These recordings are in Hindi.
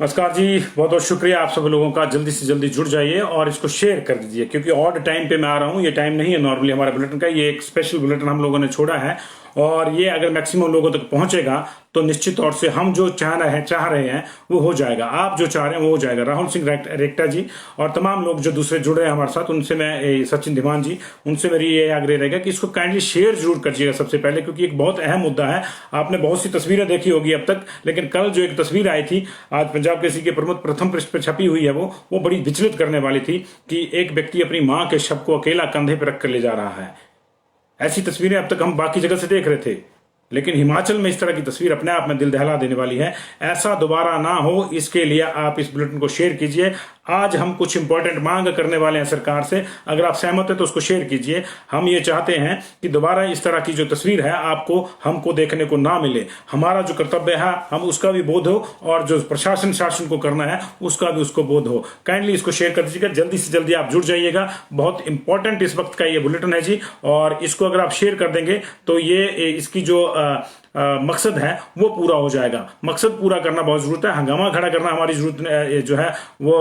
नमस्कार जी, बहुत बहुत शुक्रिया आप सब लोगों का। जल्दी से जल्दी जुड़ जाइए और इसको शेयर कर दीजिए, क्योंकि ऑड टाइम पे मैं आ रहा हूँ। ये टाइम नहीं है नॉर्मली हमारा बुलेटिन का, ये एक स्पेशल बुलेटिन हम लोगों ने छोड़ा है और ये अगर मैक्सिमम लोगों तक पहुंचेगा तो निश्चित तौर से हम जो चाह रहे हैं वो हो जाएगा। आप जो चाह रहे हैं वो हो जाएगा। राहुल सिंह रेक्टा जी और तमाम लोग जो दूसरे जुड़ रहे हैं हमारे साथ, उनसे मैं, सचिन धीमान जी, उनसे मेरी ये आग्रह रहेगा कि इसको काइंडली शेयर जरूर करिएगा सबसे पहले, क्योंकि एक बहुत अहम मुद्दा है। आपने बहुत सी तस्वीरें देखी होगी अब तक, लेकिन कल जो एक तस्वीर आई थी आज पंजाब केसरी के प्रथम पृष्ठ पर छपी हुई है, वो बड़ी विचलित करने वाली थी कि एक व्यक्ति अपनी मां के शव को अकेला कंधे पर रख कर ले जा रहा है। ऐसी तस्वीरें अब तक हम बाकी जगह से देख रहे थे, लेकिन हिमाचल में इस तरह की तस्वीर अपने आप में दिल दहला देने वाली है। ऐसा दोबारा ना हो, इसके लिए आप इस बुलेटिन को शेयर कीजिए। आज हम कुछ इंपॉर्टेंट मांग करने वाले हैं सरकार से, अगर आप सहमत हैं तो उसको शेयर कीजिए। हम ये चाहते हैं कि दोबारा इस तरह की जो तस्वीर है आपको हमको देखने को ना मिले। हमारा जो कर्तव्य है हम उसका भी बोध हो और जो प्रशासन शासन को करना है उसका भी उसको बोध हो। काइंडली इसको शेयर कर दीजिएगा, जल्दी से जल्दी आप जुड़ जाइएगा। बहुत इंपॉर्टेंट इस वक्त का ये बुलेटिन है जी, और इसको अगर आप शेयर कर देंगे तो ये इसकी जो मकसद है वो पूरा हो जाएगा। मकसद पूरा करना बहुत जरूरत है, हंगामा खड़ा करना हमारी जरूरत जो है वो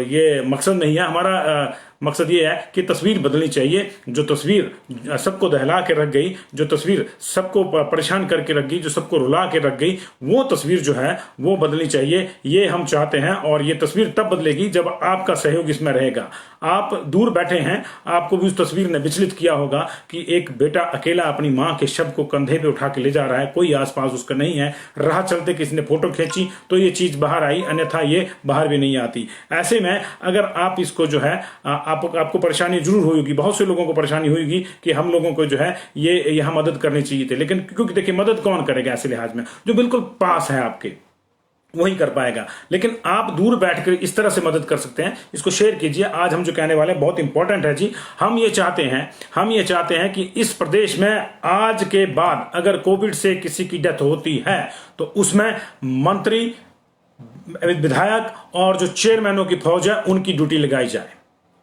ये मकसद नहीं है हमारा। मकसद ये है कि तस्वीर बदलनी चाहिए। जो तस्वीर सबको दहला के रख गई, जो तस्वीर सबको परेशान करके रख गई, जो सबको रुला के रख गई, वो तस्वीर जो है वो बदलनी चाहिए। ये हम चाहते हैं और ये तस्वीर तब बदलेगी जब आपका सहयोग इसमें रहेगा। आप दूर बैठे हैं, आपको भी उस तस्वीर ने विचलित किया होगा कि एक बेटा अकेला अपनी मां के शव को कंधे पे उठा के ले जा रहा है, कोई आसपास उसका नहीं है, राह चलते किसी ने फोटो खींची तो ये चीज बाहर आई, अन्यथा ये बाहर भी नहीं आती। ऐसे में अगर आप इसको जो है आपको परेशानी जरूर होगी, बहुत से लोगों को परेशानी होगी कि हम लोगों को जो है ये यहां मदद करनी चाहिए थी, लेकिन क्योंकि देखिए मदद कौन करेगा ऐसे लिहाज में, जो बिल्कुल पास है आपके वही कर पाएगा। लेकिन आप दूर बैठकर इस तरह से मदद कर सकते हैं। इसको शेयर कीजिए। आज हम जो कहने वाले हैं बहुत इंपॉर्टेंट है जी। हम ये चाहते हैं कि इस प्रदेश में आज के बाद अगर कोविड से किसी की डेथ होती है तो उसमें मंत्री, विधायक और जो चेयरमैनों की फौज है उनकी ड्यूटी लगाई जाए।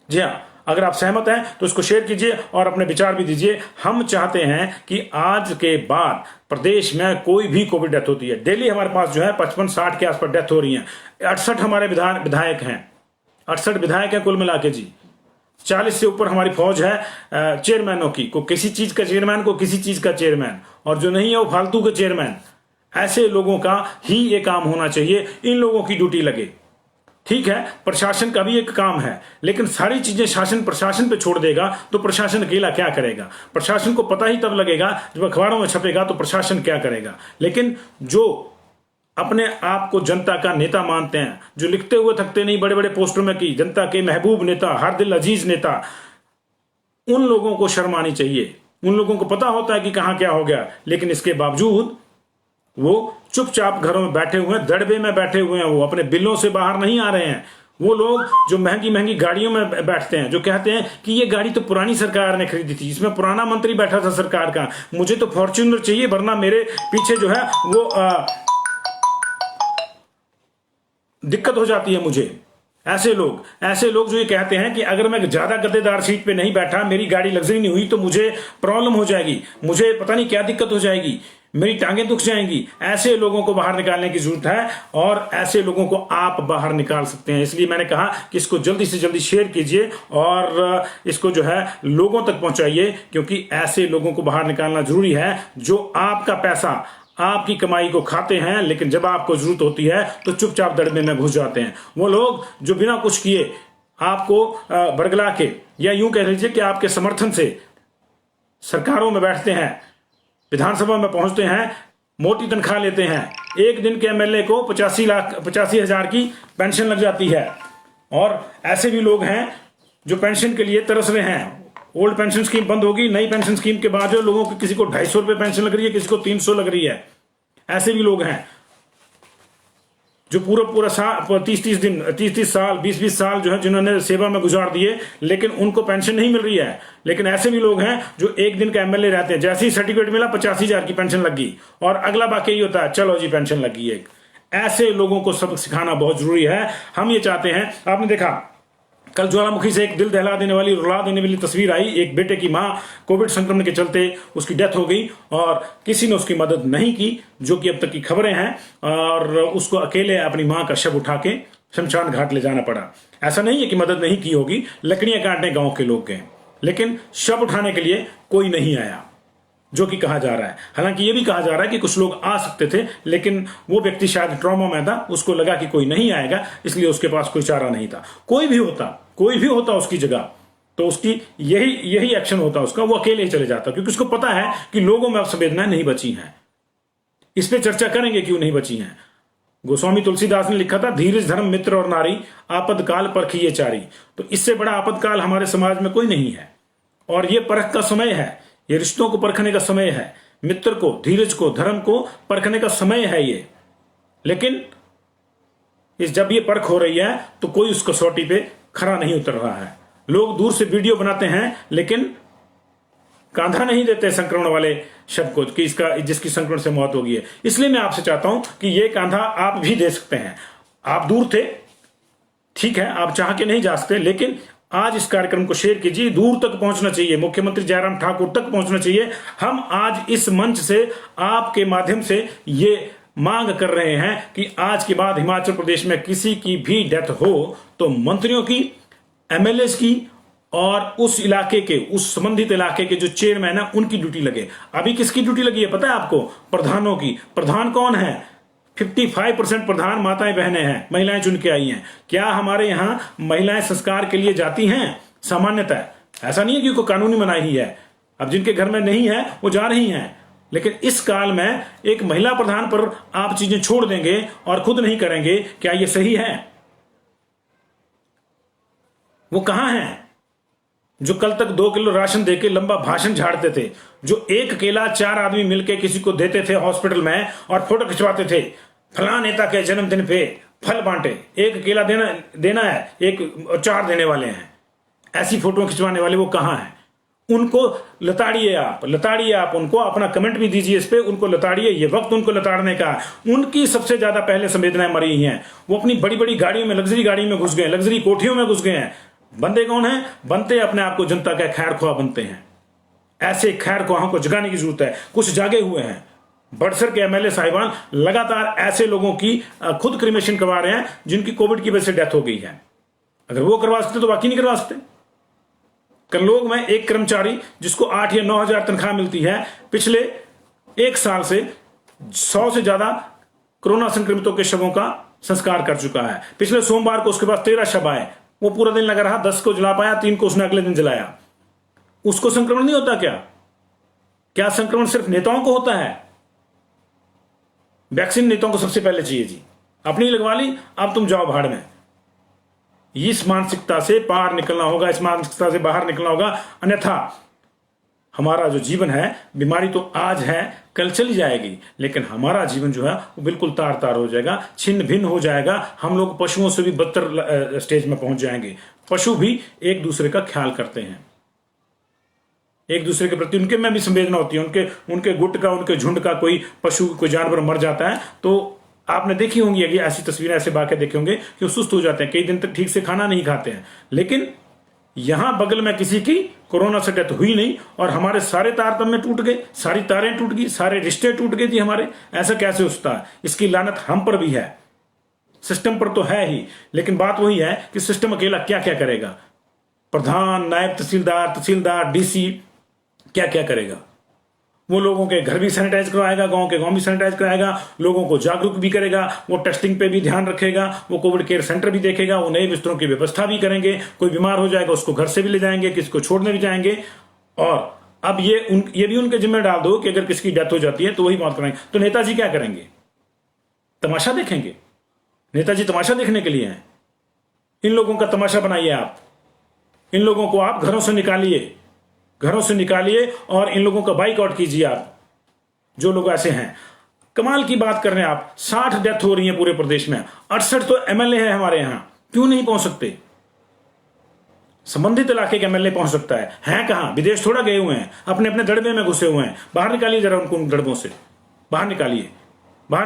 जी हाँ, अगर आप सहमत हैं तो इसको शेयर कीजिए और अपने विचार भी दीजिए। हम चाहते हैं कि आज के बाद प्रदेश में कोई भी कोविड डेथ होती है, डेली हमारे पास जो है 55-60 के आसपास डेथ हो रही है। 68 हमारे विधायक हैं, 68 विधायक हैं कुल मिला के जी। 40 से ऊपर हमारी फौज है चेयरमैनों की, को किसी चीज का चेयरमैन, को किसी चीज का चेयरमैन, और जो नहीं है वो फालतू के चेयरमैन। ऐसे लोगों का ही ये काम होना चाहिए, इन लोगों की ड्यूटी लगे। ठीक है, प्रशासन का भी एक काम है, लेकिन सारी चीजें शासन प्रशासन पे छोड़ देगा तो प्रशासन अकेला क्या करेगा? प्रशासन को पता ही तब लगेगा जब अखबारों में छपेगा तो प्रशासन क्या करेगा। लेकिन जो अपने आप को जनता का नेता मानते हैं, जो लिखते हुए थकते नहीं बड़े बड़े पोस्टरों में कि जनता के महबूब नेता, हर दिल अजीज नेता, उन लोगों को शर्म आनी चाहिए। उन लोगों को पता होता है कि कहां क्या हो गया, लेकिन इसके बावजूद वो चुपचाप घरों में बैठे हुए हैं, दड़बे में बैठे हुए हैं, वो अपने बिलों से बाहर नहीं आ रहे हैं। वो लोग जो महंगी महंगी गाड़ियों में बैठते हैं, जो कहते हैं कि ये गाड़ी तो पुरानी सरकार ने खरीदी थी, इसमें पुराना मंत्री बैठा था सरकार का, मुझे तो फॉर्च्यूनर चाहिए वरना मेरे पीछे जो है वो दिक्कत हो जाती है मुझे। ऐसे लोग जो ये कहते हैं कि अगर मैं ज्यादा गद्देदार सीट पे नहीं बैठा, मेरी गाड़ी लग्जरी नहीं हुई तो मुझे प्रॉब्लम हो जाएगी, मुझे पता नहीं क्या दिक्कत हो जाएगी, मेरी टांगें दुख जाएंगी। ऐसे लोगों को बाहर निकालने की जरूरत है और ऐसे लोगों को आप बाहर निकाल सकते हैं। इसलिए मैंने कहा कि इसको जल्दी से जल्दी शेयर कीजिए और इसको जो है लोगों तक पहुंचाइए, क्योंकि ऐसे लोगों को बाहर निकालना जरूरी है जो आपका पैसा, आपकी कमाई को खाते हैं, लेकिन जब आपको जरूरत होती है तो चुपचाप दड़बे में घुस जाते हैं। वो लोग जो बिना कुछ किए आपको बरगला के, या यूं कह लीजिए कि आपके समर्थन से सरकारों में बैठते हैं, विधानसभा में पहुंचते हैं, मोटी तनख्वाह लेते हैं। एक दिन के एमएलए को 85,000 की पेंशन लग जाती है। और ऐसे भी लोग हैं जो पेंशन के लिए तरस रहे हैं। ओल्ड पेंशन स्कीम बंद होगी, नई पेंशन स्कीम के बाद जो लोगों को, किसी को 250 रुपए पेंशन लग रही है, किसी को 300 लग रही है। ऐसे भी लोग हैं जो पूरा साल 30 साल 20 साल जो है जिन्होंने सेवा में गुजार दिए, लेकिन उनको पेंशन नहीं मिल रही है। लेकिन ऐसे भी लोग हैं जो एक दिन का एमएलए रहते हैं, जैसे ही सर्टिफिकेट मिला 85,000 की पेंशन लग गई और अगला बाकी यही होता है, चलो जी पेंशन लग गई। एक ऐसे लोगों को सबक सिखाना बहुत जरूरी है। हम ये चाहते हैं, आपने देखा कल ज्वालामुखी से एक दिल दहला देने वाली, रुला देने वाली तस्वीर आई। एक बेटे की मां कोविड संक्रमण के चलते उसकी डेथ हो गई और किसी ने उसकी मदद नहीं की, जो कि अब तक की खबरें हैं, और उसको अकेले अपनी मां का शव उठा के शमशान घाट ले जाना पड़ा। ऐसा नहीं है कि मदद नहीं की होगी, लकड़ियां काटने गांव के लोग गए, लेकिन शव उठाने के लिए कोई नहीं आया, जो कि कहा जा रहा है। हालांकि यह भी कहा जा रहा है कि कुछ लोग आ सकते थे, लेकिन वो व्यक्ति शायद ट्रॉमा में था, उसको लगा कि कोई नहीं आएगा, इसलिए उसके पास कोई चारा नहीं था। कोई भी होता उसकी जगह, तो उसकी यही एक्शन होता उसका, वो अकेले ही चले जाता, क्योंकि उसको पता है कि लोगों में अब संवेदनाएं नहीं बची हैं। इस पे चर्चा करेंगे क्यों नहीं बची हैं। गोस्वामी तुलसीदास ने लिखा था, धीरज धर्म मित्र और नारी, आपदकाल परखिए चारी। तो इससे बड़ा आपदकाल हमारे समाज में कोई नहीं है, और ये परख का समय है, ये रिश्तों को परखने का समय है, मित्र को, धीरज को, धर्म को परखने का समय है ये। लेकिन जब ये परख हो रही है तो कोई उस कसौटी पे खरा नहीं उतर रहा है। लोग दूर से वीडियो बनाते हैं, लेकिन कांधा नहीं देते संक्रमण वाले शब्द को कि जिसकी संक्रमण से मौत होगी है। इसलिए मैं आपसे चाहता हूं कि ये कांधा आप भी दे सकते हैं। आप दूर थे, ठीक है, आप चाह के नहीं जा सकते, लेकिन आज इस कार्यक्रम को शेयर कीजिए, दूर तक पहुंचना चाहिए, मुख्यमंत्री जयराम ठाकुर तक पहुंचना चाहिए। हम आज इस मंच से, आपके माध्यम से ये मांग कर रहे हैं कि आज के बाद हिमाचल प्रदेश में किसी की भी डेथ हो तो मंत्रियों की, एमएलए की और उस इलाके के, उस संबंधित इलाके के जो चेयरमैन है, उनकी ड्यूटी लगे। अभी किसकी ड्यूटी लगी है पता है आपको? प्रधानों की। प्रधान कौन है? 55% प्रधान माताएं बहनें हैं, महिलाएं चुन के आई हैं। क्या हमारे यहां महिलाएं संस्कार के लिए जाती हैं? सामान्यतः ऐसा नहीं है कि कोई कानूनी मनाही है, अब जिनके घर में नहीं है वो जा रही हैं। लेकिन इस काल में एक महिला प्रधान पर आप चीजें छोड़ देंगे और खुद नहीं करेंगे, क्या ये सही है? वो कहां हैं जो कल तक 2 किलो राशन देके लंबा भाषण झाड़ते थे, जो एक केला 4 आदमी मिलके किसी को देते थे हॉस्पिटल में और फोटो खिंचवाते थे, फलां नेता के जन्मदिन पे फल बांटे, एक केला देना है, एक 4 देने वाले हैं, ऐसी फोटो खिंचवाने वाले वो कहां हैं? उनको लताड़िए आप उनको, अपना कमेंट भी दीजिए इस पे, उनको लताड़िए, ये वक्त उनको लताड़ने का। उनकी सबसे ज्यादा पहले संवेदनाएं मरी हैं। वो अपनी बड़ी बड़ी गाड़ियों में, लग्जरी गाड़ियों में घुस गए, लग्जरी कोठियों में घुस गए हैं। बनते कौन है? बनते अपने आप को जनता का खैर ख्वाह बनते हैं। ऐसे खैर ख्वाहों को जगाने की जरूरत है। कुछ जागे हुए हैं, बड़सर के एमएलए साहिबान लगातार ऐसे लोगों की खुद क्रिमेशन करवा रहे हैं जिनकी कोविड की वजह से डेथ हो गई है। अगर वो करवा सकते तो बाकी नहीं करवा सकते। करलोग में एक कर्मचारी जिसको 8 या 9 हजार तनख्वाह मिलती है, पिछले 1 साल से 100 से ज्यादा कोरोना संक्रमितों के शवों का संस्कार कर चुका है। पिछले सोमवार को उसके पास 13 शव आए, वो पूरा दिन लगा रहा, 10 को जला पाया, 3 को उसने अगले दिन जलाया। उसको संक्रमण नहीं होता क्या? क्या संक्रमण सिर्फ नेताओं को होता है? वैक्सीन नेताओं को सबसे पहले चाहिए जी, अपनी लगवा ली, अब तुम जाओ भाड़ में। इस मानसिकता से पार निकलना होगा, इस मानसिकता से बाहर निकलना होगा, अन्यथा हमारा जो जीवन है, बीमारी तो आज है, कल चली जाएगी, लेकिन हमारा जीवन जो है वो बिल्कुल तार तार हो जाएगा, छिन्न भिन्न हो जाएगा। हम लोग पशुओं से भी बदतर स्टेज में पहुंच जाएंगे। पशु भी एक दूसरे का ख्याल करते हैं, एक दूसरे के प्रति उनके में भी संवेदना होती है। उनके गुट का, उनके झुंड का कोई पशु, कोई जानवर मर जाता है तो आपने देखी होंगी, ये ऐसी तस्वीरें, ऐसे वाक़े देखे होंगे कि वो सुस्त हो जाते हैं, कई दिन तक ठीक से खाना नहीं खाते हैं। लेकिन यहां बगल में किसी की कोरोना से डेथ हुई नहीं और हमारे सारे तारतम्य टूट गए, सारी तारें टूट गई, सारे रिश्ते टूट गए थी हमारे। ऐसा कैसे हो सकता है? इसकी लानत हम पर भी है, सिस्टम पर तो है ही। लेकिन बात वही है कि सिस्टम अकेला क्या क्या करेगा? प्रधान, नायब तहसीलदार, डीसी क्या क्या करेगा? वो लोगों के घर भी सैनिटाइज करवाएगा, गांव के गांव भी सैनिटाइज कराएगा, लोगों को जागरूक भी करेगा, वो टेस्टिंग पे भी ध्यान रखेगा, वो कोविड केयर सेंटर भी देखेगा, वो नए बिस्तरों की व्यवस्था भी करेंगे। कोई बीमार हो जाएगा उसको घर से भी ले जाएंगे, किसी को छोड़ने भी जाएंगे। और अब ये भी उनके जिम्मे डाल दो कि अगर किसी की डेथ हो जाती है तो वही बात करेंगे। तो नेताजी क्या करेंगे? तमाशा देखेंगे? नेताजी तमाशा देखने के लिए हैं? इन लोगों का तमाशा बनाइए आप, इन लोगों को आप घरों से निकालिए और इन लोगों का बाइकआउट कीजिए आप, जो लोग ऐसे हैं। कमाल की बात कर रहे हैं आप, 60 डेथ हो रही है पूरे प्रदेश में, 68 तो एमएलए है हमारे यहां, क्यों नहीं पहुंच सकते? संबंधित इलाके के एमएलए पहुंच सकता है, हैं कहां? विदेश थोड़ा गए हुए हैं, अपने अपने दड़बे में घुसे हुए हैं। बाहर निकालिए जरा उनको, उन दड़बों से बाहर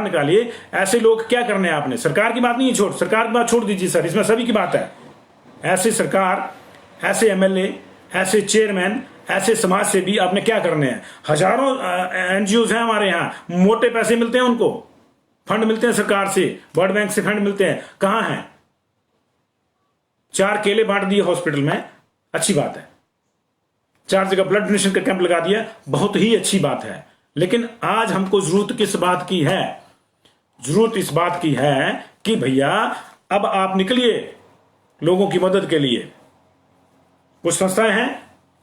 निकालिए। ऐसे लोग क्या करने हैं आपने? सरकार की बात नहीं है, सरकार की बात छोड़ दीजिए सर, इसमें सभी की बात है। ऐसे सरकार, ऐसे एमएलए, ऐसे चेयरमैन, ऐसे समाज से भी आपने क्या करने हैं। हजारों एनजीओज हैं हमारे यहाँ, मोटे पैसे मिलते हैं उनको, फंड मिलते हैं सरकार से, वर्ल्ड बैंक से फंड मिलते हैं, कहां हैं। 4 केले बांट दिए हॉस्पिटल में, अच्छी बात है। 4 जगह ब्लड डोनेशन का कैंप लगा दिया, बहुत ही अच्छी बात है। लेकिन आज हमको जरूरत किस बात की है? जरूरत इस बात की है कि भैया अब आप निकलिए लोगों की मदद के लिए। कुछ संस्थाएं हैं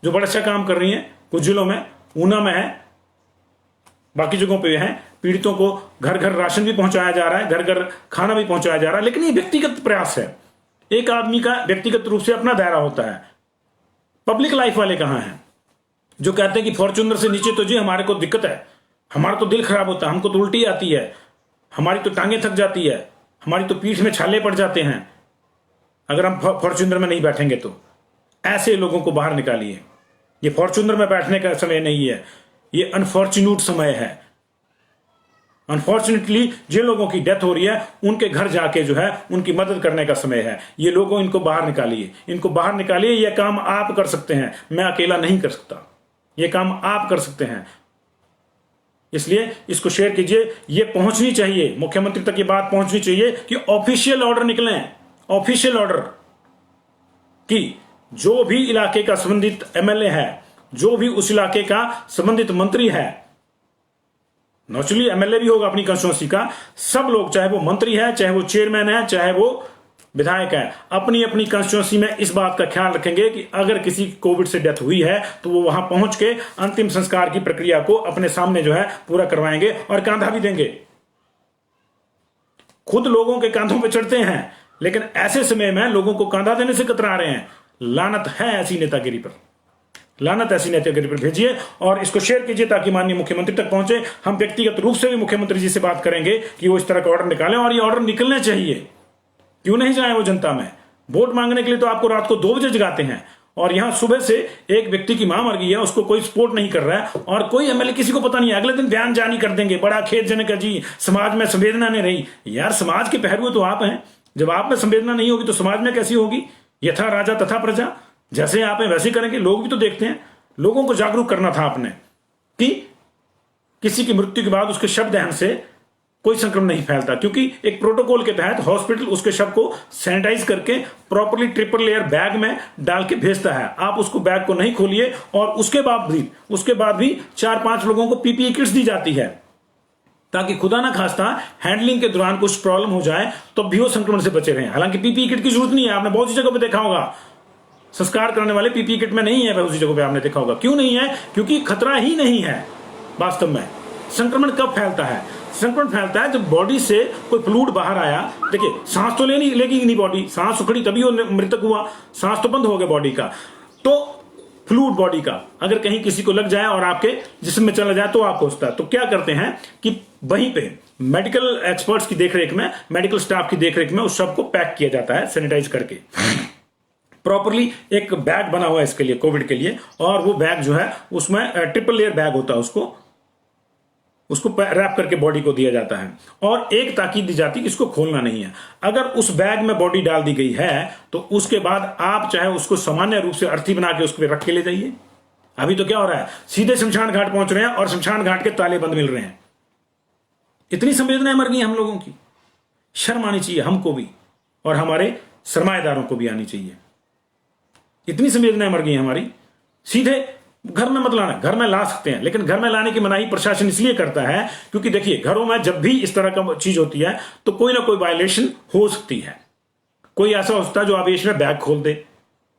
जो बड़ा अच्छा काम कर रही हैं, कुछ जिलों में, ऊना में है, बाकी जगहों पे हैं। पीड़ितों को घर घर राशन भी पहुंचाया जा रहा है, घर घर खाना भी पहुंचाया जा रहा है। लेकिन ये व्यक्तिगत प्रयास है, एक आदमी का व्यक्तिगत रूप से अपना दायरा होता है। पब्लिक लाइफ वाले कहां हैं जो कहते हैं कि फॉर्च्यूनर से नीचे तो जी हमारे को दिक्कत है, हमारा तो दिल खराब होता है, हमको तो उल्टी आती है, हमारी तो टांगें थक जाती है, हमारी तो पीठ में छाले पड़ जाते हैं अगर हम फॉर्च्यूनर में नहीं बैठेंगे तो। ऐसे लोगों को बाहर निकालिए। ये फॉर्च्यूनर में बैठने का समय नहीं है, ये अनफॉर्चुनेट समय है। अनफॉर्चुनेटली जिन लोगों की डेथ हो रही है उनके घर जाके जो है उनकी मदद करने का समय है। ये लोगों, इनको बाहर निकालिए, इनको बाहर निकालिए। ये काम आप कर सकते हैं, मैं अकेला नहीं कर सकता, ये काम आप कर सकते हैं। इसलिए इसको शेयर कीजिए। ये पहुंचनी चाहिए, मुख्यमंत्री तक ये बात पहुंचनी चाहिए कि ऑफिशियल ऑर्डर निकले, ऑफिशियल ऑर्डर कि जो भी इलाके का संबंधित एमएलए है, जो भी उस इलाके का संबंधित मंत्री है, नेचुरली एमएलए भी होगा अपनी कंस्टिट्यूंसी का, सब लोग, चाहे वो मंत्री है, चाहे वो चेयरमैन है, चाहे वो विधायक है, अपनी अपनी कंस्टिट्यूंसी में इस बात का ख्याल रखेंगे कि अगर किसी कोविड से डेथ हुई है तो वो वहां पहुंच के अंतिम संस्कार की प्रक्रिया को अपने सामने जो है पूरा करवाएंगे और कांधा भी देंगे। खुद लोगों के कांधों पे चढ़ते हैं, लेकिन ऐसे समय में लोगों को कांधा देने से कतरा रहे हैं। लानत है ऐसी नेतागिरी पर, लानत ऐसी नेतागिरी पर। भेजिए और इसको शेयर कीजिए ताकि माननीय मुख्यमंत्री तक पहुंचे। हम व्यक्तिगत रूप से भी मुख्यमंत्री जी से बात करेंगे कि वो इस तरह का ऑर्डर निकालें, और ये ऑर्डर निकलने चाहिए। क्यों नहीं जाए वो जनता में? वोट मांगने के लिए तो आपको रात को 2 बजे जगाते हैं, और यहां सुबह से एक व्यक्ति की मां मर गई है, उसको कोई सपोर्ट नहीं कर रहा है, और कोई एमएलए, किसी को पता नहीं है, अगले दिन बयान जारी कर देंगे। बड़ा खेदजनक है जी, समाज में संवेदना नहीं रही। यार, समाज के पहलू तो आप हैं, जब आप में संवेदना नहीं होगी तो समाज में कैसी होगी? यथा राजा तथा प्रजा, जैसे आप हैं वैसे करेंगे। लोग भी तो देखते हैं। लोगों को जागरूक करना था आपने कि किसी की मृत्यु के बाद उसके शव दहन से कोई संक्रमण नहीं फैलता, क्योंकि एक प्रोटोकॉल के तहत हॉस्पिटल उसके शव को सैनिटाइज करके प्रॉपर्ली ट्रिपल लेयर बैग में डाल के भेजता है। आप उसको बैग को नहीं खोलिए, और उसके बाद भी 4-5 लोगों को पीपीई किट्स दी जाती है, ताकि खुदा ना खास्ता हैंडलिंग के दौरान कुछ प्रॉब्लम हो जाए तो भी वो संक्रमण से बचे रहें। हालांकि पीपीई किट की जरूरत नहीं है, आपने बहुत सी जगह पे देखा होगा, संस्कार करने वाले पीपीई किट में नहीं है, बहुत सी जगह पे आपने देखा होगा। क्यों नहीं है? क्योंकि खतरा ही नहीं है। वास्तव में संक्रमण कब फैलता है? संक्रमण फैलता है जब बॉडी से कोई फ्लूइड बाहर आया। देखिए, सांस तो लेगी नहीं बॉडी, सांस उखड़ी तभी वो मृतक हुआ, सांस तो बंद हो गया बॉडी का। तो फ्लूइड बॉडी का अगर कहीं किसी को लग जाए और आपके जिस्म में चला जाए तो आपको होता है। तो क्या करते हैं कि वहीं पे मेडिकल एक्सपर्ट्स की देखरेख में, मेडिकल स्टाफ की देखरेख में उस सब को पैक किया जाता है सैनिटाइज करके। प्रॉपरली एक बैग बना हुआ है इसके लिए, कोविड के लिए, और वो बैग जो है उसमें ट्रिपल लेयर बैग होता है, उसको रैप करके बॉडी को दिया जाता है, और एक ताकीद दी जाती है कि इसको खोलना नहीं है। अगर उस बैग में बॉडी डाल दी गई है तो उसके बाद आप चाहे उसको सामान्य रूप से अर्थी बना के उसको रख के ले जाइए। अभी तो क्या हो रहा है, सीधे शमशान घाट पहुंच रहे हैं और शमशान घाट के ताले बंद मिल रहे हैं। इतनी संवेदनाएं मर गई हम लोगों की। शर्म आनी चाहिए हमको भी, और हमारे सरमाएदारों को भी आनी चाहिए। इतनी संवेदनाएं मर गई हमारी। सीधे घर में मत लाना, घर में ला सकते हैं, लेकिन घर में लाने की मनाही प्रशासन इसलिए करता है क्योंकि देखिए, घरों में जब भी इस तरह का चीज होती है तो कोई ना कोई वायलेशन हो सकती है। कोई ऐसा होता है जो आवेश में बैग खोल दे,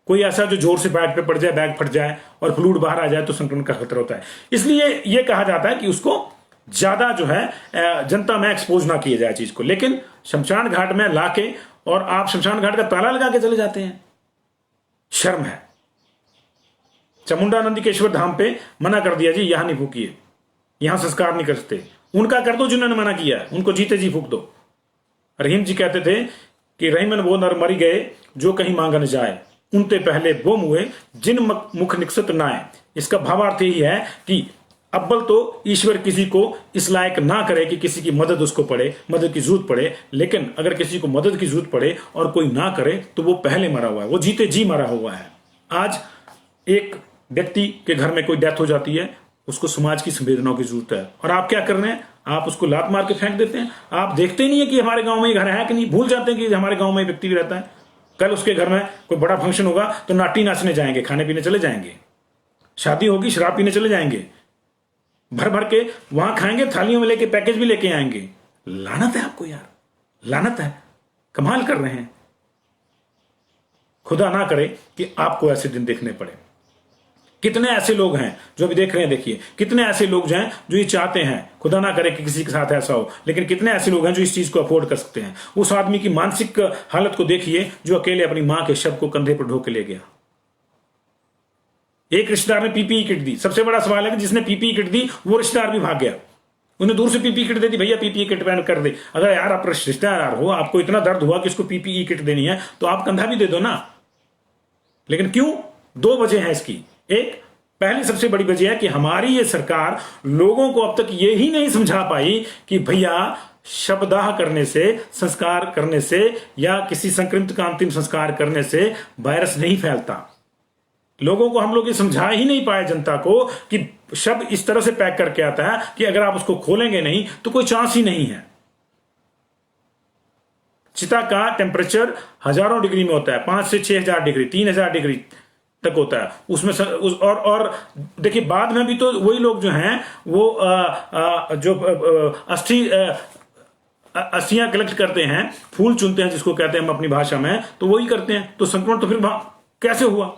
कोई ऐसा जो जोर से बैग पे पड़ जाए, बैग फट जाए और फ्लूइड बाहर आ जाए तो संक्रमण का खतरा होता है। इसलिए यह कहा जाता है कि उसको ज्यादा जो है जनता में एक्सपोज ना किया जाए चीज को। लेकिन शमशान घाट में लाके और आप शमशान घाट का ताला लगा के चले जाते हैं, शर्म है। चामुंडा नंदीकेश्वर धाम पे मना कर दिया जी, यहां नहीं फूकिए, यहां संस्कार नहीं कर सकते। उनका कर दो जिन्होंने मना किया, उनको जीते जी फूक दो। रहीम जी कहते थे कि रहीमन वो नर मरी गए जो कहीं मांगा न जाए, उनते पहले वो मुए जिन मुख निकसत नाए। इसका भावार्थ यही है कि अव्वल तो ईश्वर किसी को इस लायक ना करे कि किसी की मदद उसको पड़े, मदद की जरूरत पड़े, लेकिन अगर किसी को मदद की जरूरत पड़े और कोई ना करे तो वो पहले मरा हुआ है, वो जीते जी मरा हुआ है। आज एक व्यक्ति के घर में कोई डेथ हो जाती है, उसको समाज की संवेदनाओं की जरूरत है, और आप क्या कर रहे हैं? आप उसको लात मार के फेंक देते हैं। आप देखते ही नहीं है कि हमारे गांव में घर है कि नहीं, भूल जाते हैं कि हमारे गांव में व्यक्ति भी रहता है। कल उसके घर में कोई बड़ा फंक्शन होगा तो नाटी नाचने जाएंगे, खाने पीने चले जाएंगे, शादी होगी शराब पीने चले जाएंगे, भर भर के वहां खाएंगे, थालियों में लेके पैकेज भी लेके आएंगे। लानत है आपको यार, लानत है, कमाल कर रहे हैं। खुदा ना करे कि आपको ऐसे दिन देखने पड़े। कितने ऐसे लोग हैं जो अभी देख रहे हैं, देखिए कितने ऐसे लोग हैं जो ये चाहते हैं, खुदा ना करे कि किसी के साथ ऐसा हो, लेकिन कितने ऐसे लोग हैं जो इस चीज को अफोर्ड कर सकते हैं। उस आदमी की मानसिक हालत को देखिए जो अकेले अपनी मां के शव को कंधे पर ढो के ले गया। एक रिश्तेदार ने पीपीई किट दी। सबसे बड़ा सवाल है कि जिसने पीपीई किट दी वो रिश्तेदार भी भाग गया, उन्हें दूर से पीपीई किट दे दी, भैया पीपीई किट पहन कर दे। अगर यार आप रिश्तेदार हो, आपको इतना दर्द हुआ कि इसको पीपीई किट देनी है तो आप कंधा भी दे दो ना। लेकिन क्यों? दो वजह है इसकी। एक, पहली सबसे बड़ी वजह है कि हमारी ये सरकार लोगों को अब तक ये ही नहीं समझा पाई कि भैया शवदाह करने से, संस्कार करने से या किसी संक्रमित का अंतिम संस्कार करने से वायरस नहीं फैलता। लोगों को हम लोग ये समझा ही नहीं पाए, जनता को, कि शव इस तरह से पैक करके आता है कि अगर आप उसको खोलेंगे नहीं तो कोई चांस ही नहीं है। चिता का टेम्परेचर हजारों डिग्री में होता है, 5 से 6,000 डिग्री, 3,000 डिग्री तक होता है उसमें और देखिए बाद में भी तो वही लोग जो हैं वो जो अस्थियां कलेक्ट करते हैं, फूल चुनते हैं जिसको कहते हैं हम अपनी भाषा में, तो वही करते हैं। तो संक्रमण तो फिर कैसे हुआ?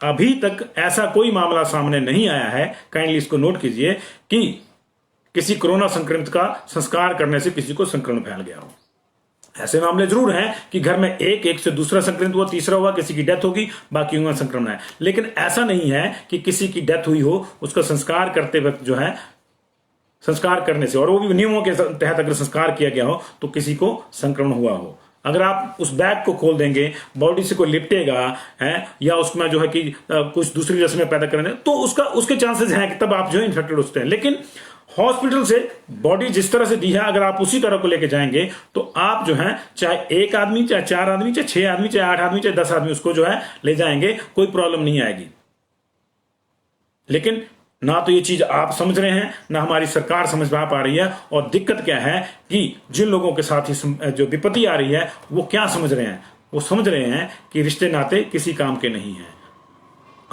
अभी तक ऐसा कोई मामला सामने नहीं आया है, काइंडली इसको नोट कीजिए, कि किसी कोरोना संक्रमित का संस्कार करने से किसी को संक्रमण फैल गया हो। ऐसे मामले जरूर हैं कि घर में एक से दूसरा संक्रमित हुआ, तीसरा हुआ, किसी की डेथ होगी, बाकी में संक्रमण है। लेकिन ऐसा नहीं है कि किसी की डेथ हुई हो, उसका संस्कार करते वक्त जो है, संस्कार करने से, और वो भी नियमों के तहत अगर संस्कार किया गया हो, तो किसी को संक्रमण हुआ हो। अगर आप उस बैग को खोल देंगे, बॉडी से कोई लिपटेगा है या उसमें जो है कि कुछ दूसरी रस्में पैदा करेंगे, तो उसके चांसेस हैं कि तब आप जो है इन्फेक्टेड होते हैं। लेकिन हॉस्पिटल से बॉडी जिस तरह से दी है, अगर आप उसी तरह को लेके जाएंगे तो आप जो है, चाहे एक आदमी, चाहे 4 आदमी, चाहे 6 आदमी, चाहे 8 आदमी, चाहे 10 आदमी उसको जो है ले जाएंगे, कोई प्रॉब्लम नहीं आएगी। लेकिन ना तो ये चीज आप समझ रहे हैं, ना हमारी सरकार समझ पा रही है। और दिक्कत क्या है कि जिन लोगों के साथ ही जो विपत्ति आ रही है वो क्या समझ रहे हैं? वो समझ रहे हैं कि रिश्ते नाते किसी काम के नहीं है।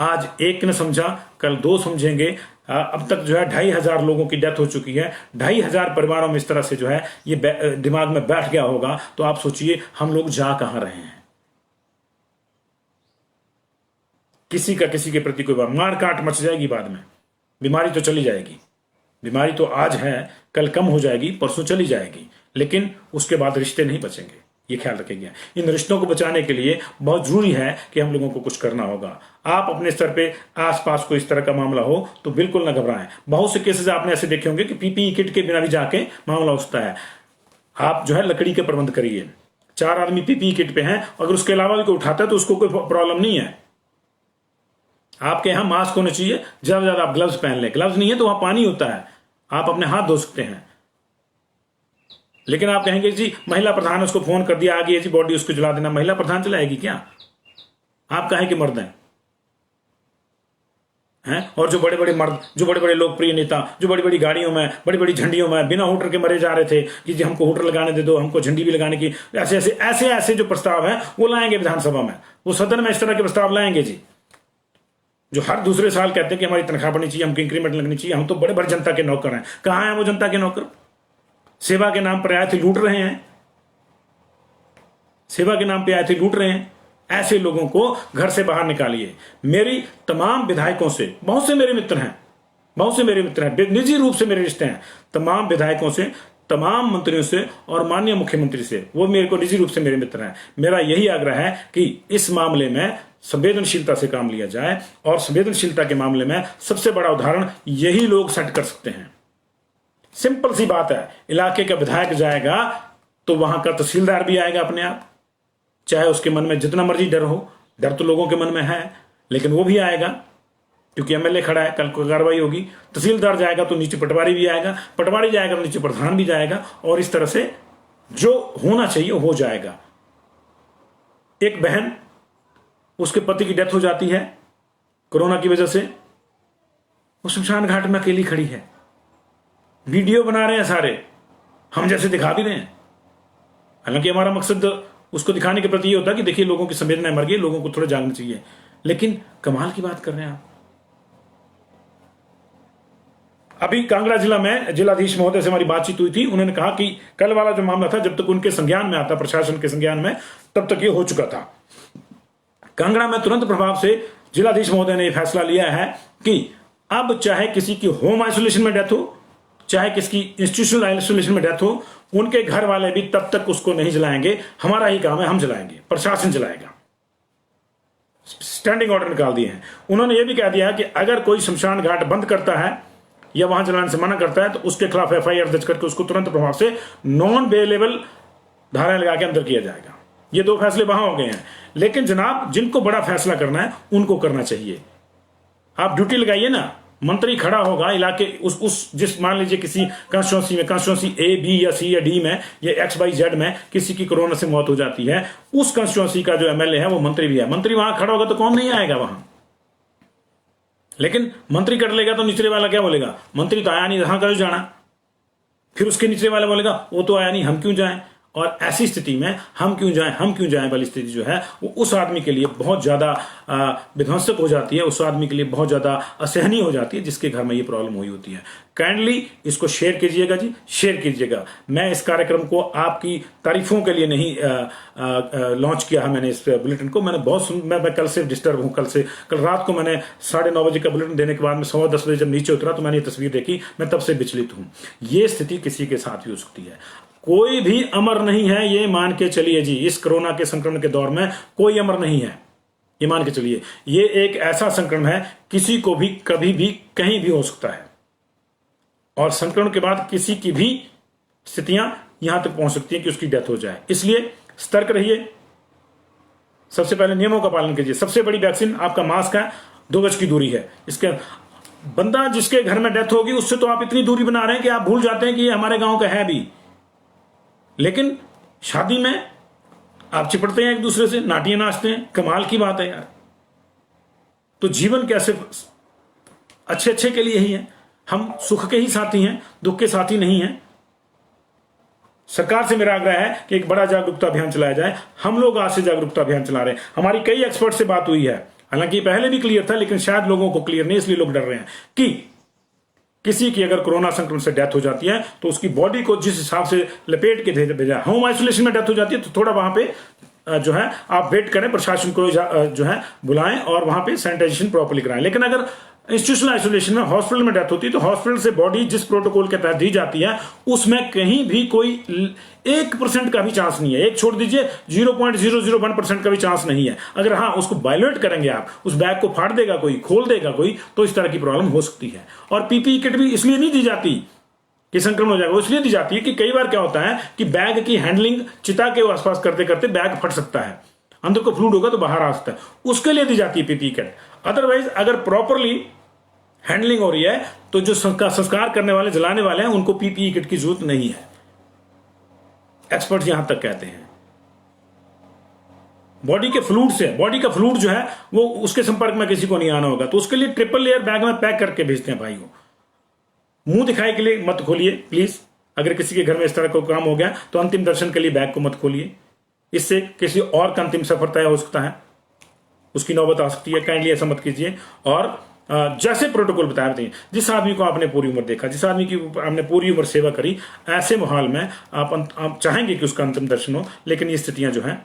आज एक ने समझा, कल 2 समझेंगे। अब तक जो है 2,500 लोगों की डेथ हो चुकी है। 2,500 परिवारों में इस तरह से जो है ये दिमाग में बैठ गया होगा, तो आप सोचिए हम लोग जा कहां रहे हैं। किसी का किसी के प्रति कोई मार काट मच जाएगी, बाद में बीमारी तो चली जाएगी। बीमारी तो आज है, कल कम हो जाएगी, परसों चली जाएगी, लेकिन उसके बाद रिश्ते नहीं बचेंगे। ये ख्याल रखेंगे। इन रिश्तों को बचाने के लिए बहुत जरूरी है कि हम लोगों को कुछ करना होगा। आप अपने स्तर पे आसपास कोई इस तरह का मामला हो तो बिल्कुल ना घबराएं। बहुत से केसेस आपने ऐसे देखे होंगे कि पीपीई किट के बिना भी जाके मामला उठता है। आप जो है लकड़ी के प्रबंध करिए। 4 आदमी पीपीई किट पे हैं, अगर उसके अलावा भी कोई उठाता है तो उसको कोई प्रॉब्लम नहीं है। आपके यहां मास्क होने चाहिए, ज्यादा से ज्यादा आप ग्लव्स पहन लें। ग्लव्स नहीं है तो वहां पानी होता है, आप अपने हाथ धो सकते हैं। लेकिन आप कहेंगे जी महिला प्रधान, उसको फोन कर दिया, आ गई है जी बॉडी, उसको जला देना। महिला प्रधान चलाएगी क्या? आप काहे के मर्द हैं? और जो बड़े बड़े मर्द, जो बड़े बड़े लोकप्रिय नेता, जो बड़ी बड़ी गाड़ियों में, बड़ी बड़ी झंडियों में बिना हूटर के मरे जा रहे थे कि जी हमको हूटर लगाने दे दो, हमको झंडी भी लगाने की, ऐसे ऐसे ऐसे ऐसे जो प्रस्ताव है वो लाएंगे विधानसभा में, वो सदन में इस तरह के प्रस्ताव लाएंगे जी, जो हर दूसरे साल कहते हैं कि हमारी तनख्वाह बढ़नी चाहिए, हमको इंक्रीमेंट लगनी चाहिए, हम तो बड़े बड़े जनता के नौकर हैं। कहां है वो जनता के नौकर? सेवा के नाम पर आए थे, लूट रहे हैं। सेवा के नाम पे आए थे, लूट रहे हैं। ऐसे लोगों को घर से बाहर निकालिए। मेरी तमाम विधायकों से, बहुत से मेरे मित्र हैं, बहुत से मेरे मित्र हैं, निजी रूप से मेरे रिश्ते हैं, तमाम विधायकों से, तमाम मंत्रियों से और माननीय मुख्यमंत्री से, वो मेरे को निजी रूप से मेरे मित्र हैं। मेरा यही आग्रह है कि इस मामले में संवेदनशीलता से काम लिया जाए, और संवेदनशीलता के मामले में सबसे बड़ा उदाहरण यही लोग सेट कर सकते हैं। सिंपल सी बात है, इलाके का विधायक जाएगा तो वहां का तहसीलदार भी आएगा अपने आप, चाहे उसके मन में जितना मर्जी डर हो। डर तो लोगों के मन में है, लेकिन वो भी आएगा। क्योंकि एमएलए खड़ा है, कल को कार्रवाई होगी, तहसीलदार जाएगा तो नीचे पटवारी भी आएगा, पटवारी जाएगा तो नीचे प्रधान भी जाएगा, और इस तरह से जो होना चाहिए हो जाएगा। एक बहन, उसके पति की डेथ हो जाती है कोरोना की वजह से, वो शमशान घाट में अकेली खड़ी है, वीडियो बना रहे हैं सारे, हम जैसे दिखा भी रहे हैं। हालांकि हमारा मकसद उसको दिखाने के प्रति ये होता है कि देखिए लोगों की संवेदनाएं मर गई, लोगों को थोड़ा जानना चाहिए, लेकिन कमाल की बात कर रहे हैं आप। अभी कांगड़ा जिला में जिलाधीश महोदय से हमारी बातचीत हुई थी, उन्होंने कहा कि कल वाला जो मामला था जब तक उनके संज्ञान में आता, प्रशासन के संज्ञान में, तब तक ये हो चुका था। कांगड़ा में तुरंत प्रभाव से जिलाधीश महोदय ने यह फैसला लिया है कि अब चाहे किसी की होम आइसोलेशन में डेथ हो, चाहे किसी इंस्टीट्यूशनल आइसोलेशन में डेथ हो, उनके घर वाले भी तब तक उसको नहीं जलाएंगे, हमारा ही काम है, हम जलाएंगे, प्रशासन जलाएगा। स्टैंडिंग ऑर्डर निकाल दिए हैं। उन्होंने ये भी कह दिया है कि अगर कोई शमशान घाट बंद करता है या वहां जलाने से मना करता है तो उसके खिलाफ एफआईआर दर्ज करके उसको तुरंत प्रभाव से नॉन बेलेबल धाराएं लगा के अंदर किया जाएगा। ये दो फैसले वहां हो गए हैं। लेकिन जनाब, जिनको बड़ा फैसला करना है उनको करना चाहिए। आप ड्यूटी लगाइए ना, मंत्री खड़ा होगा इलाके उस जिस मान लीजिए किसी कॉन्स्टिट्यूंसी में, कॉन्स्टिट्यूंसी ए, बी या सी या डी में या एक्स वाई जेड में किसी की कोरोना से मौत हो जाती है, उस कॉन्स्टिट्यूंसी का जो एमएलए है वो मंत्री भी है, मंत्री वहां खड़ा होगा तो कौन नहीं आएगा वहां। लेकिन मंत्री कर लेगा तो निचले वाला क्या बोलेगा, मंत्री तो आया नहीं, वहां का जाना। फिर उसके निचले वाला बोलेगा वो तो आया नहीं, हम क्यों जाएं। और ऐसी स्थिति में हम क्यों जाएं वाली स्थिति जो है वो उस आदमी के लिए बहुत ज्यादा विध्वंसक हो जाती है, उस आदमी के लिए बहुत ज्यादा असहनीय हो जाती है जिसके घर में ये प्रॉब्लम हुई होती है। काइंडली इसको शेयर कीजिएगा जी, शेयर कीजिएगा। मैं इस कार्यक्रम को आपकी तारीफों के लिए नहीं लॉन्च किया है मैंने इस बुलेटिन को। मैंने बहुत मैं कल से डिस्टर्ब हूं। कल रात को मैंने 9:30 बजे का बुलेटिन देने के बाद में 10:15 बजे जब नीचे उतरा तो मैंने ये तस्वीर देखी, मैं तब से विचलित हूं। ये स्थिति किसी के साथ भी हो सकती है। कोई भी अमर नहीं है, ये मान के चलिए जी। इस कोरोना के संक्रमण के दौर में कोई अमर नहीं है, ये मान के चलिए। ये एक ऐसा संक्रमण है, किसी को भी कभी भी कहीं भी हो सकता है, और संक्रमण के बाद किसी की भी स्थितियां यहां तक पहुंच सकती हैं कि उसकी डेथ हो जाए। इसलिए सतर्क रहिए। सबसे पहले नियमों का पालन कीजिए। सबसे बड़ी वैक्सीन आपका मास्क है, 2 गज की दूरी है। इसके बंदा जिसके घर में डेथ होगी उससे तो आप इतनी दूरी बना रहे हैं कि आप भूल जाते हैं कि ये हमारे गांव का है भी। लेकिन शादी में आप चिपटते हैं एक दूसरे से, नाटियां नाचते हैं, कमाल की बात है यार। तो जीवन कैसे अच्छे के लिए ही है। हम सुख के ही साथी हैं, दुख के साथी नहीं हैं। सरकार से मेरा आग्रह है कि एक बड़ा जागरूकता अभियान चलाया जाए। हम लोग आज से जागरूकता अभियान चला रहे हैं। हमारी कई एक्सपर्ट से बात हुई है, हालांकि पहले भी क्लियर था लेकिन शायद लोगों को क्लियर नहीं, इसलिए लोग डर रहे हैं कि किसी की अगर कोरोना संक्रमण से डेथ हो जाती है तो उसकी बॉडी को जिस हिसाब से लपेट के भेजा, होम आइसोलेशन में डेथ हो जाती है तो थोड़ा वहां पे जो है आप वेट करें, प्रशासन को जो है बुलाएं और वहां पे सैनिटाइजेशन प्रॉपर्ली कराएं। लेकिन अगर इंस्टीट्यूशनल आइसोलेशन में, हॉस्पिटल में डेथ होती है तो हॉस्पिटल से बॉडी जिस प्रोटोकॉल के तहत दी जाती है उसमें कहीं भी कोई 1% का भी चांस नहीं है। एक छोड़ दीजिए, 0.001% का भी चांस नहीं है। अगर हाँ उसको वायलेट करेंगे आप, उस बैग को फाड़ देगा कोई, खोल देगा कोई, तो इस तरह की प्रॉब्लम हो सकती है। और पीपीई किट भी इसलिए नहीं दी जाती कि संक्रमण हो जाएगा, वो इसलिए दी जाती है कि कई बार क्या होता है कि बैग की हैंडलिंग चिता के आसपास करते करते बैग फट सकता है, अंदर को फ्लूइड होगा तो बाहर आ सकता है, उसके लिए दी जाती है पीपीई किट। अदरवाइज अगर प्रॉपरली हैंडलिंग हो रही है तो जो संस्कार करने वाले, जलाने वाले हैं, उनको पीपीई किट की जरूरत नहीं है। एक्सपर्ट यहां तक कहते हैं। बॉडी के फ्लूइड से, बॉडी का फ्लूइड जो है वो उसके संपर्क में किसी को नहीं आना होगा, तो उसके लिए ट्रिपल लेयर बैग में पैक करके भेजते हैं भाई। मुंह दिखाई के लिए मत खोलिए प्लीज। अगर किसी के घर में इस तरह का काम हो गया तो अंतिम दर्शन के लिए बैग को मत खोलिए, इससे किसी और का अंतिम सफर तय हो सकता है, उसकी नौबत आ सकती है। काइंडली ऐसा मत कीजिए। और जैसे प्रोटोकॉल बताया बताइए, जिस आदमी को आपने पूरी उम्र देखा, जिस आदमी की आपने पूरी उम्र सेवा करी, ऐसे माहौल में आप चाहेंगे कि उसका अंतिम दर्शन हो, लेकिन ये स्थितियां जो है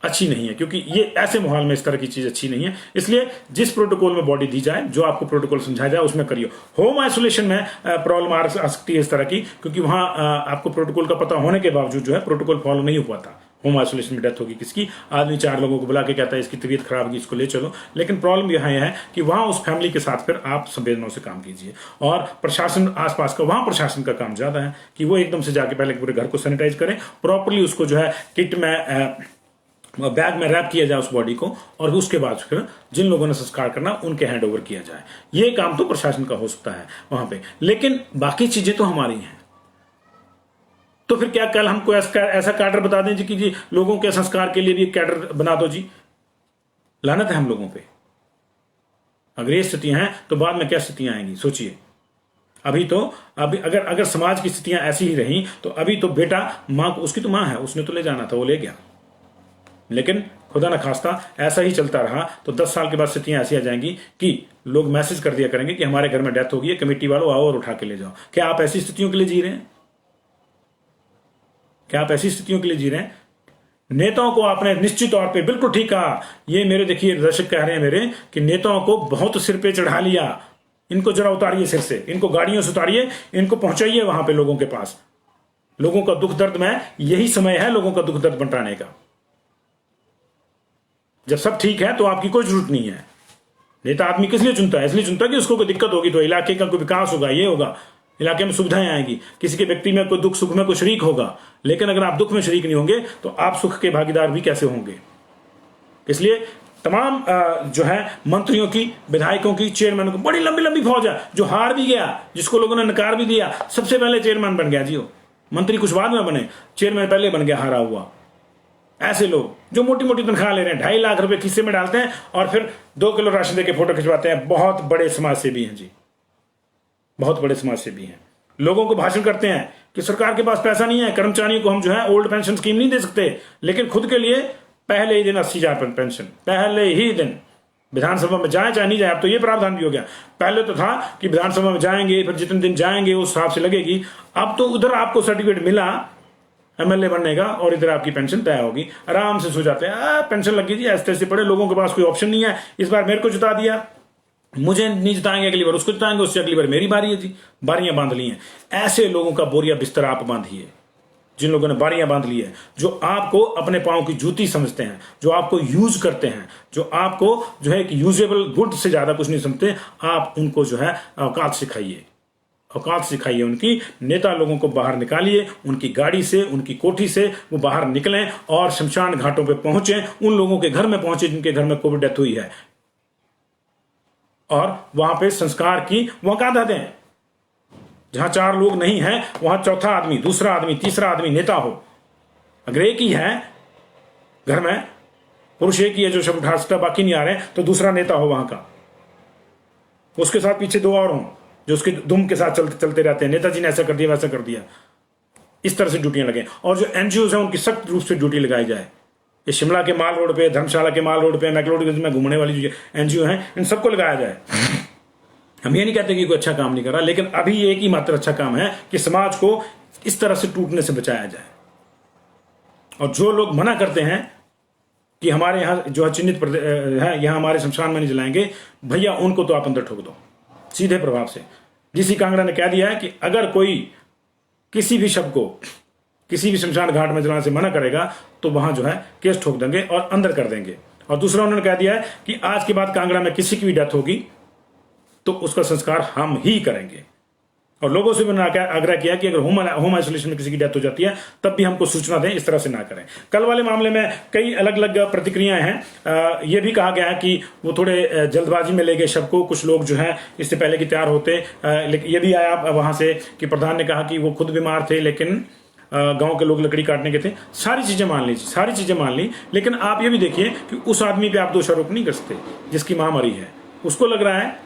अच्छी नहीं है, क्योंकि ये ऐसे माहौल में इस तरह की चीज अच्छी नहीं है। इसलिए जिस प्रोटोकॉल में बॉडी दी जाए, जो आपको प्रोटोकॉल समझाया जाए उसमें करिए। होम आइसोलेशन में प्रॉब्लम आ सकती है इस तरह की, क्योंकि वहां आपको प्रोटोकॉल का पता होने के बावजूद जो है प्रोटोकॉल फॉलो नहीं हो पाता। होम आइसोलेशन में डेथ होगी किसकी, आदमी 4 लोगों को बुला के कहता है इसकी तबीयत खराब होगी, इसको ले चलो। लेकिन प्रॉब्लम यह है कि वहां उस फैमिली के साथ फिर आप संवेदनाओं से काम कीजिए। और प्रशासन आसपास का, वहां प्रशासन का काम ज्यादा है कि वो एकदम से जाके पहले पूरे घर को सैनिटाइज करें, प्रॉपरली उसको जो है किट में बैग में रैप किया जाए उस बॉडी को, और उसके बाद फिर जिन लोगों ने संस्कार करना उनके हैंड ओवर किया जाए। ये काम तो प्रशासन का हो सकता है वहां पे, लेकिन बाकी चीजें तो हमारी हैं। तो फिर क्या कल हमको ऐसा कैडर बता दें जी कि जी लोगों के संस्कार के लिए भी कैडर बना दो जी? लानत है हम लोगों पे। अगर ये स्थितियां हैं तो बाद में क्या स्थितियां आएंगी सोचिए। अभी अगर समाज की स्थितियां ऐसी ही रही तो अभी तो बेटा मां को, उसकी तो मां है, उसने तो ले जाना था, वो ले गया। लेकिन खुदा न खास्ता ऐसा ही चलता रहा तो 10 साल के बाद स्थितियां ऐसी आ जाएंगी कि लोग मैसेज कर दिया करेंगे कि हमारे घर में डेथ हो गई है, कमेटी वालों आओ और उठा के ले जाओ। क्या आप ऐसी स्थितियों के लिए जी रहे हैं? क्या आप ऐसी स्थितियों के लिए जी रहे हैं? नेताओं को आपने निश्चित तौर पे बिल्कुल ठीक कहा। ये मेरे देखिए दर्शक कह रहे हैं मेरे कि नेताओं को बहुत सिर पे चढ़ा लिया, इनको जरा उतारिए सिर से, इनको गाड़ियों से उतारिए, इनको पहुंचाइए वहां पे लोगों के पास। लोगों का दुख दर्द में यही समय है लोगों का दुख दर्द बंटाने का। जब सब ठीक है तो आपकी कोई जरूरत नहीं है। नेता आदमी किस लिए चुनता है? इसलिए चुनता है कि उसको कोई दिक्कत होगी तो इलाके का कोई विकास होगा, ये होगा, इलाके में सुविधाएं आएंगी, किसी के व्यक्ति में कोई दुख सुख में कोई शरीक होगा। लेकिन अगर आप दुख में शरीक नहीं होंगे तो आप सुख के भागीदार भी कैसे होंगे? इसलिए तमाम जो है मंत्रियों की, विधायकों की, चेयरमैन की बड़ी लंबी लंबी फौज है। जो हार भी गया, जिसको लोगों ने नकार भी दिया, सबसे पहले चेयरमैन बन गया जी वो। मंत्री कुछ बाद में बने, चेयरमैन पहले बन गया हारा हुआ। ऐसे लोग जो मोटी मोटी तनख्वाह ले रहे हैं, 2.5 लाख रुपए खिस्से में डालते हैं और फिर 2 किलो राशन देके फोटो खिंचवाते हैं, बहुत बड़े समाज सेवी हैं जी, बहुत बड़े समाज सेवी हैं। लोगों को भाषण करते हैं कि सरकार के पास पैसा नहीं है, कर्मचारियों को हम जो है ओल्ड पेंशन स्कीम नहीं दे सकते, लेकिन खुद के लिए पहले ही दिन 80,000 पेंशन, पहले ही दिन। विधानसभा में जाए चाहे नहीं जाए, अब तो ये प्रावधान भी हो गया। पहले तो था कि विधानसभा में जाएंगे, फिर जितने दिन जाएंगे उस हिसाब से लगेगी। अब तो उधर आपको सर्टिफिकेट मिला एमएलए बनने का और इधर आपकी पेंशन तय होगी, आराम से सो जाते हैं। पेंशन लगी जी, ऐसे ऐसे पड़े, लोगों के पास कोई ऑप्शन नहीं है। इस बार मेरे को जिता दिया, मुझे नहीं जिताएंगे, अगली बार उसको जिताएंगे, उससे अगली बार मेरी बारी है जी। बारियां बांध ली हैं। ऐसे लोगों का बोरिया बिस्तर आप बांधिए, जिन लोगों ने बारियां बांध ली है, जो आपको अपने पांव की जूती समझते हैं, जो आपको यूज करते हैं, जो आपको जो है कि यूजेबल गुड से ज्यादा कुछ नहीं समझते। आप उनको जो है औकात सिखाइए, औकात सिखाइए उनकी। नेता लोगों को बाहर निकालिए, उनकी गाड़ी से, उनकी कोठी से वो बाहर निकलें और शमशान घाटों पे पहुंचे, उन लोगों के घर में पहुंचे जिनके घर में कोविड डेथ हुई है, और वहां पे संस्कार की मौका दें। जहां 4 लोग नहीं हैं वहां चौथा आदमी, दूसरा आदमी, तीसरा आदमी नेता हो। अगर एक ही है घर में, पुरुष एक ही है जो शब्द उठा सकता, बाकी नहीं आ रहे, तो दूसरा नेता हो वहां का, उसके साथ पीछे 2 और हों जो उसके दुम के साथ चलते रहते हैं, नेताजी ने ऐसा कर दिया, वैसा कर दिया। इस तरह से ड्यूटियां लगे। और जो एनजीओ है उनकी सख्त रूप से ड्यूटी लगाई जाए। ये शिमला के माल रोड पे, धर्मशाला के माल रोड पे, मैक्लोडगंज में घूमने वाली जो एनजीओ हैं, इन सबको लगाया जाए। हम ये नहीं कहते कि कोई अच्छा काम नहीं कर रहा, लेकिन अभी एक ही मात्र अच्छा काम है कि समाज को इस तरह से टूटने से बचाया जाए। और जो लोग मना करते हैं कि हमारे यहां जो चिन्हित है, यहां हमारे शमशान में नहीं जलाएंगे, भैया उनको तो आप अंदर ठोक दो सीधे प्रभाव से। डीसी कांगड़ा ने कह दिया है कि अगर कोई किसी भी शव को किसी भी शमशान घाट में जलाने से मना करेगा तो वहां जो है केस ठोक देंगे और अंदर कर देंगे। और दूसरा उन्होंने कह दिया है कि आज के बाद कांगड़ा में किसी की भी डेथ होगी तो उसका संस्कार हम ही करेंगे। और लोगों से भी उन्होंने आग्रह किया कि अगर होम आइसोलेशन में किसी की डेथ हो जाती है तब भी हमको सूचना दें, इस तरह से ना करें। कल वाले मामले में कई अलग अलग प्रतिक्रियाएं हैं। यह भी कहा गया है कि वो थोड़े जल्दबाजी में ले गए शव को, कुछ लोग जो है इससे पहले कि तैयार होते। लेकिन यह भी आया वहां से कि प्रधान ने कहा कि वो खुद बीमार थे, लेकिन गांव के लोग लकड़ी काटने के थे। सारी चीजें मान ली, सारी चीजें मान ली, लेकिन आप ये भी देखिए कि उस आदमी पे आप दोषारोप नहीं कर सकते जिसकी मां मरी है। उसको लग रहा है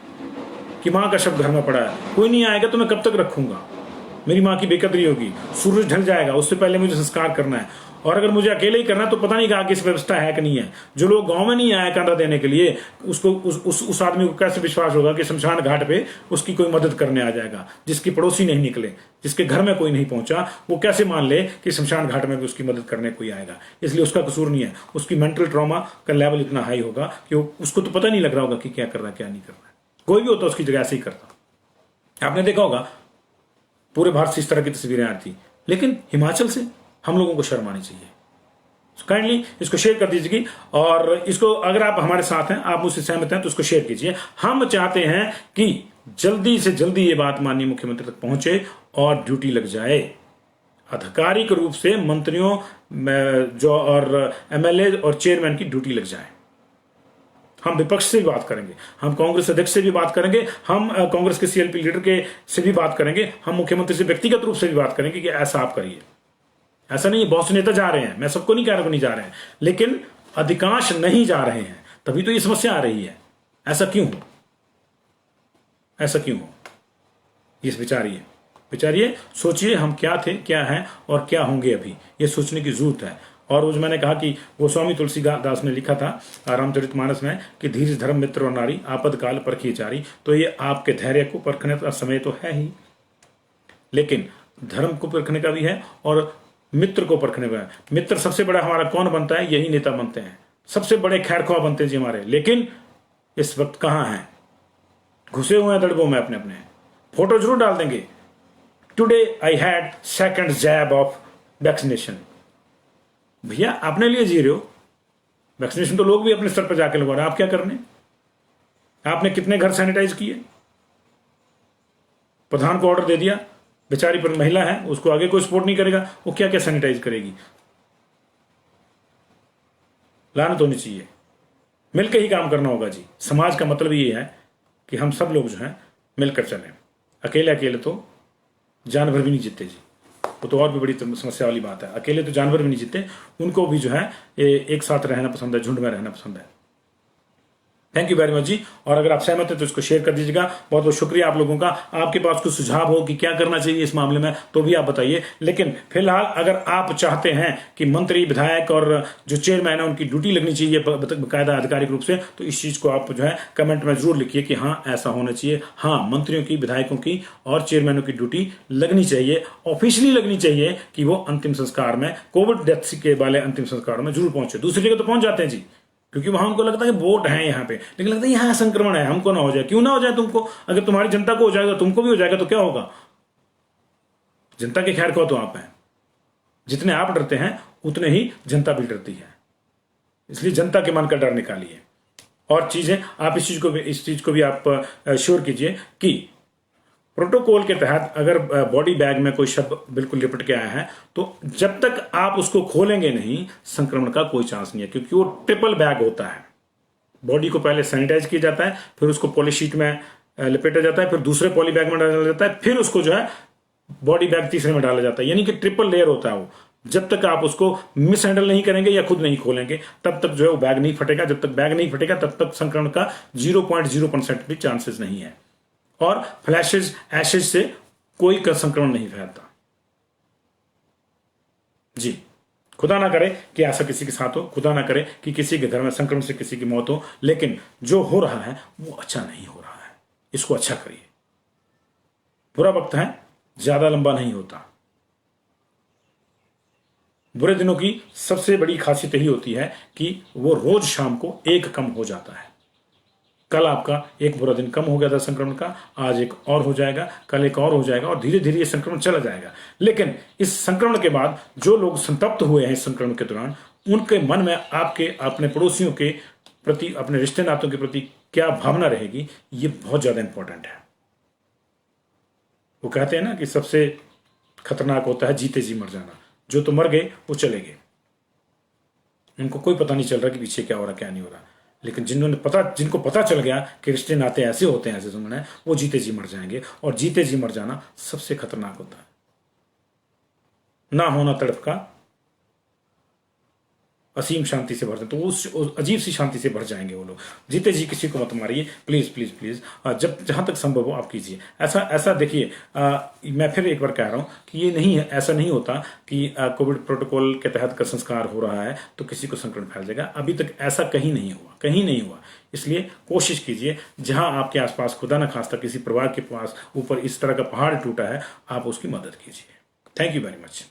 कि मां का शब्द घर में पड़ा है, कोई नहीं आएगा तो मैं कब तक रखूंगा, मेरी मां की बेकदरी होगी, सूरज ढल जाएगा, उससे पहले मुझे संस्कार करना है। और अगर मुझे अकेले ही करना है तो पता नहीं आगे इस व्यवस्था है कि नहीं है। जो लोग गांव में नहीं आए कंधा देने के लिए, उसको उस आदमी को कैसे विश्वास होगा कि शमशान घाट पे उसकी कोई मदद करने आ जाएगा। जिसकी पड़ोसी नहीं निकले, जिसके घर में कोई नहीं पहुंचा, वो कैसे मान ले कि शमशान घाट में भी उसकी मदद करने कोई आएगा। इसलिए उसका कसूर नहीं है, उसकी मेंटल ट्रॉमा का लेवल इतना हाई होगा कि उसको तो पता नहीं लग रहा होगा कि क्या कर रहा है क्या नहीं कर रहा है। कोई भी होता उसकी जगह ऐसे ही करता। आपने देखा होगा पूरे भारत से इस तरह की तस्वीरें आती थी, लेकिन हिमाचल से हम लोगों को शर्म आनी चाहिए। काइंडली इसको शेयर कर दीजिए, और इसको अगर आप हमारे साथ हैं, आप मुझसे सहमत हैं तो इसको शेयर कीजिए। हम चाहते हैं कि जल्दी से जल्दी ये बात माननीय मुख्यमंत्री तक पहुंचे और ड्यूटी लग जाए। आधिकारिक रूप से मंत्रियों जो और एमएलए और चेयरमैन की ड्यूटी लग जाए। हम विपक्ष से भी बात करेंगे, हम कांग्रेस अध्यक्ष से भी बात करेंगे, हम कांग्रेस के सीएलपी लीडर के से भी बात करेंगे, हम मुख्यमंत्री से व्यक्तिगत रूप से भी बात करेंगे कि ऐसा आप करिए। ऐसा नहीं है बहुत से नेता जा रहे हैं, मैं सबको नहीं कह रहा कि नहीं जा रहे हैं, लेकिन अधिकांश नहीं जा रहे हैं, तभी तो ये समस्या आ रही है। ऐसा क्यों हो? ऐसा क्यों हो? इस विचारिए, सोचिए हम क्या थे, क्या हैं और क्या होंगे अभी, ये सोचने की जरूरत है। और वो जो मैंने कहा कि गोस्वामी तुलसीदास ने लिखा था रामचरितमानस में कि धीर धर्म मित्र और नारी आपातकाल परखी चारी, तो ये आपके धैर्य को परखने का समय तो है ही, लेकिन धर्म को परखने का भी है और मित्र को परखने का है। मित्र सबसे बड़ा हमारा कौन बनता है? यही नेता बनते हैं, सबसे बड़े खैरख्वाह बनते हैं जी हमारे। लेकिन इस वक्त कहां हैं? घुसे हुए हैं दड़बों में अपने अपने। फोटो जरूर डाल देंगे, today I had second jab of vaccination. भैया अपने लिए जी रहे हो, वैक्सीनेशन तो लोग भी अपने स्तर पर जाके लगवा रहे हैं, आप क्या करने? आपने कितने घर सैनिटाइज किए? प्रधान को ऑर्डर दे दिया, बेचारी पर महिला है, उसको आगे कोई सपोर्ट नहीं करेगा, वो क्या क्या सैनिटाइज करेगी? लानत होनी चाहिए। मिलकर ही काम करना होगा जी। समाज का मतलब ये है कि हम सब लोग जो है मिलकर चलें। अकेले अकेले तो जानवर भी नहीं जीतते जी, वो तो और भी बड़ी समस्या वाली बात है। अकेले तो जानवर भी नहीं जीतते, उनको भी जो है एक साथ रहना पसंद है, झुंड में रहना पसंद है। थैंक यू वेरी मच जी। और अगर आप सहमत हैं तो इसको शेयर कर दीजिएगा। बहुत बहुत शुक्रिया आप लोगों का। आपके पास कुछ सुझाव हो कि क्या करना चाहिए इस मामले में तो भी आप बताइए। लेकिन फिलहाल अगर आप चाहते हैं कि मंत्री, विधायक और जो चेयरमैन है उनकी ड्यूटी लगनी चाहिए बाकायदा आधिकारिक रूप से, तो इस चीज को आप जो है कमेंट में जरूर लिखिए कि हाँ ऐसा होना चाहिए। हाँ, मंत्रियों की, विधायकों की और चेयरमैनों की ड्यूटी लगनी चाहिए, ऑफिशियली लगनी चाहिए कि वो अंतिम संस्कार में, कोविड डेथ के वाले अंतिम संस्कार में जरूर पहुंचे। दूसरी जगह तो पहुंच जाते हैं जी, क्योंकि वहां उनको लगता है कि वोट है यहाँ पे, लेकिन लगता है यहाँ संक्रमण है, हमको ना हो जाए। क्यों ना हो जाए तुमको? अगर तुम्हारी जनता को हो जाएगा, तुमको भी हो जाएगा तो क्या होगा? जनता के खैर को तो आप हैं। जितने आप डरते हैं उतने ही जनता भी डरती है, इसलिए जनता के मन का डर निकालिए। और चीजें आप इस चीज को भी आप श्योर कीजिए कि प्रोटोकॉल के तहत अगर बॉडी बैग में कोई शब्द बिल्कुल लिपट के आया है तो जब तक आप उसको खोलेंगे नहीं, संक्रमण का कोई चांस नहीं है, क्योंकि वो ट्रिपल बैग होता है। बॉडी को पहले सैनिटाइज किया जाता है, फिर उसको पॉलीशीट में लपेटा जाता है, फिर दूसरे पॉली बैग में डाला जाता है, फिर उसको जो है बॉडी बैग तीसरे में डाला जाता है, यानी कि ट्रिपल लेयर होता है वो। जब तक आप उसको मिस हैंडल नहीं करेंगे या खुद नहीं खोलेंगे तब तक जो है वो बैग नहीं फटेगा। जब तक बैग नहीं फटेगा तब तक संक्रमण का 0.0% भी चांसेस नहीं है। और फ्लैशेज, एशेज से कोई का संक्रमण नहीं फैलता जी। खुदा ना करे कि ऐसा किसी के साथ हो, खुदा ना करे कि किसी के घर में संक्रमण से किसी की मौत हो, लेकिन जो हो रहा है वो अच्छा नहीं हो रहा है, इसको अच्छा करिए। बुरा वक्त है, ज्यादा लंबा नहीं होता। बुरे दिनों की सबसे बड़ी खासियत यही होती है कि वो रोज शाम को एक कम हो जाता है। कल आपका एक बुरा दिन कम हो गया था संक्रमण का, आज एक और हो जाएगा, कल एक और हो जाएगा, और धीरे धीरे ये संक्रमण चला जाएगा। लेकिन इस संक्रमण के बाद जो लोग संतप्त हुए हैं इस संक्रमण के दौरान, उनके मन में आपके, अपने पड़ोसियों के प्रति, अपने रिश्ते नातों के प्रति क्या भावना रहेगी, ये बहुत ज्यादा इंपॉर्टेंट है। वो कहते हैं ना कि सबसे खतरनाक होता है जीते जी मर जाना। जो तो मर गए वो चले गए, उनको कोई पता नहीं चल रहा कि पीछे क्या हो रहा क्या नहीं हो रहा। लेकिन जिनको पता चल गया कि रिश्ते नाते ऐसे होते हैं, ऐसे सुनना है, वो जीते जी मर जाएंगे। और जीते जी मर जाना सबसे खतरनाक होता है। ना होना तड़प का असीम शांति से भर जाते, तो उस अजीब सी शांति से भर जाएंगे वो लोग। जीते जी किसी को मत मारिए, प्लीज प्लीज प्लीज। जब जहां तक संभव हो आप कीजिए ऐसा। देखिए, मैं फिर एक बार कह रहा हूं कि ये नहीं है, ऐसा नहीं होता कि कोविड प्रोटोकॉल के तहत का संस्कार हो रहा है तो किसी को संक्रमण फैल जाएगा। अभी तक ऐसा कहीं नहीं हुआ। इसलिए कोशिश कीजिए, जहां आपके आसपास खुदा न खास्ता किसी परिवार के पास ऊपर इस तरह का पहाड़ टूटा है, आप उसकी मदद कीजिए। Thank you very much.